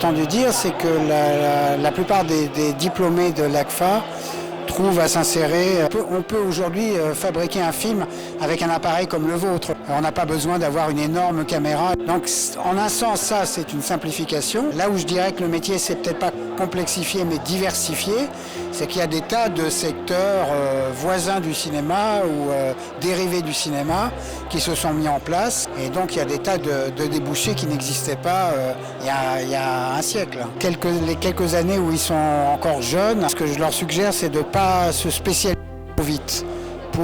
entendu dire, c'est que la plupart des diplômés de l'ACFA trouvent à s'insérer. On peut aujourd'hui fabriquer un film avec un appareil comme le vôtre. On n'a pas besoin d'avoir une énorme caméra. Donc en un sens, ça c'est une simplification. Là où je dirais que le métier c'est peut-être pas complexifié mais diversifié, c'est qu'il y a des tas de secteurs voisins du cinéma ou dérivés du cinéma qui se sont mis en place. Et donc il y a des tas de débouchés qui n'existaient pas il y a un siècle. Les quelques années où ils sont encore jeunes, ce que je leur suggère c'est de ne pas se spécialiser trop vite pour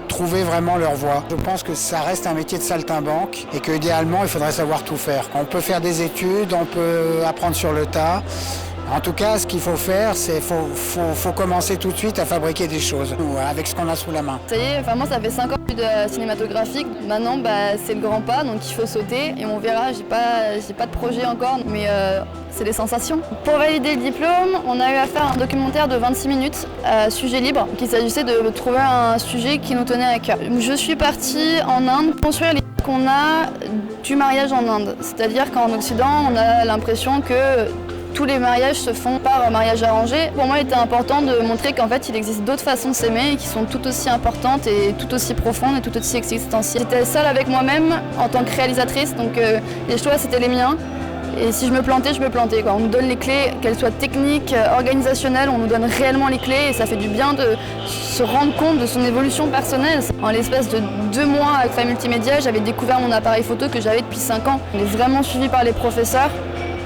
trouver vraiment leur voie. Je pense que ça reste un métier de saltimbanque et qu'idéalement il faudrait savoir tout faire. On peut faire des études, on peut apprendre sur le tas. En tout cas, ce qu'il faut faire, c'est faut commencer tout de suite à fabriquer des choses avec ce qu'on a sous la main. Ça y est, vraiment, ça fait 5 ans de cinématographique. Maintenant, c'est le grand pas, donc il faut sauter et on verra. J'ai pas de projet encore, mais c'est des sensations. Pour valider le diplôme, on a eu à faire un documentaire de 26 minutes, sujet libre, qu'il s'agissait de trouver un sujet qui nous tenait à cœur. Je suis partie en Inde construire l'idée qu'on a du mariage en Inde. C'est-à-dire qu'en Occident, on a l'impression que tous les mariages se font par mariage arrangé. Pour moi, il était important de montrer qu'en fait, il existe d'autres façons de s'aimer qui sont tout aussi importantes et tout aussi profondes et tout aussi existentielles. J'étais seule avec moi-même en tant que réalisatrice, donc les choix, c'était les miens. Et si je me plantais, je me plantais. On nous donne les clés, qu'elles soient techniques, organisationnelles, on nous donne réellement les clés et ça fait du bien de se rendre compte de son évolution personnelle. En l'espace de 2 mois avec Fine Multimédia, j'avais découvert mon appareil photo que j'avais depuis 5 ans. On est vraiment suivi par les professeurs.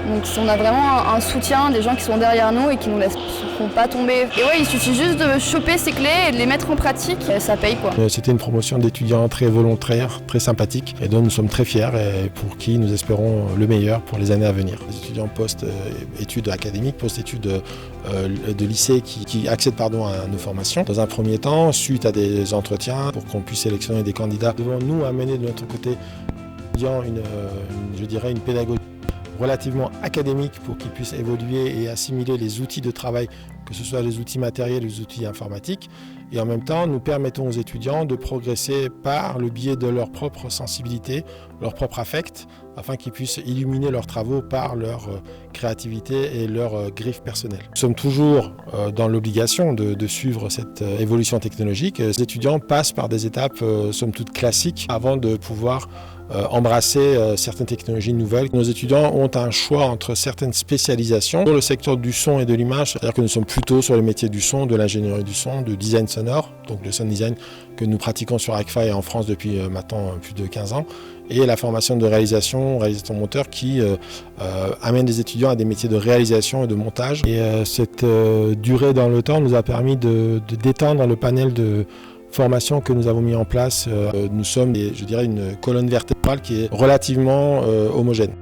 Donc on a vraiment un soutien des gens qui sont derrière nous et qui ne nous laisseront pas tomber. Et ouais, il suffit juste de choper ces clés et de les mettre en pratique, et ça paye quoi. C'était une promotion d'étudiants très volontaire, très sympathique et dont nous sommes très fiers et pour qui nous espérons le meilleur pour les années à venir. Les étudiants post-études académiques, post-études de lycée qui accèdent à nos formations. Dans un premier temps, suite à des entretiens pour qu'on puisse sélectionner des candidats, devons-nous amener de notre côté une pédagogie relativement académique pour qu'ils puissent évoluer et assimiler les outils de travail, que ce soit les outils matériels, les outils informatiques. Et en même temps, nous permettons aux étudiants de progresser par le biais de leur propre sensibilité, leur propre affect, afin qu'ils puissent illuminer leurs travaux par leur créativité et leur griffe personnelle. Nous sommes toujours dans l'obligation de suivre cette évolution technologique. Les étudiants passent par des étapes, somme toute classiques, avant de pouvoir embrasser certaines technologies nouvelles. Nos étudiants ont un choix entre certaines spécialisations sur le secteur du son et de l'image, c'est-à-dire que nous sommes plutôt sur le métier du son, de l'ingénierie du son, de design sonore, donc le sound design que nous pratiquons sur ACFA et en France depuis maintenant plus de 15 ans, et la formation de réalisateur monteur qui amène les étudiants à des métiers de réalisation et de montage. Et cette durée dans le temps nous a permis d'étendre le panel de formation que nous avons mis en place. Nous sommes, une colonne vertébrale qui est relativement homogène.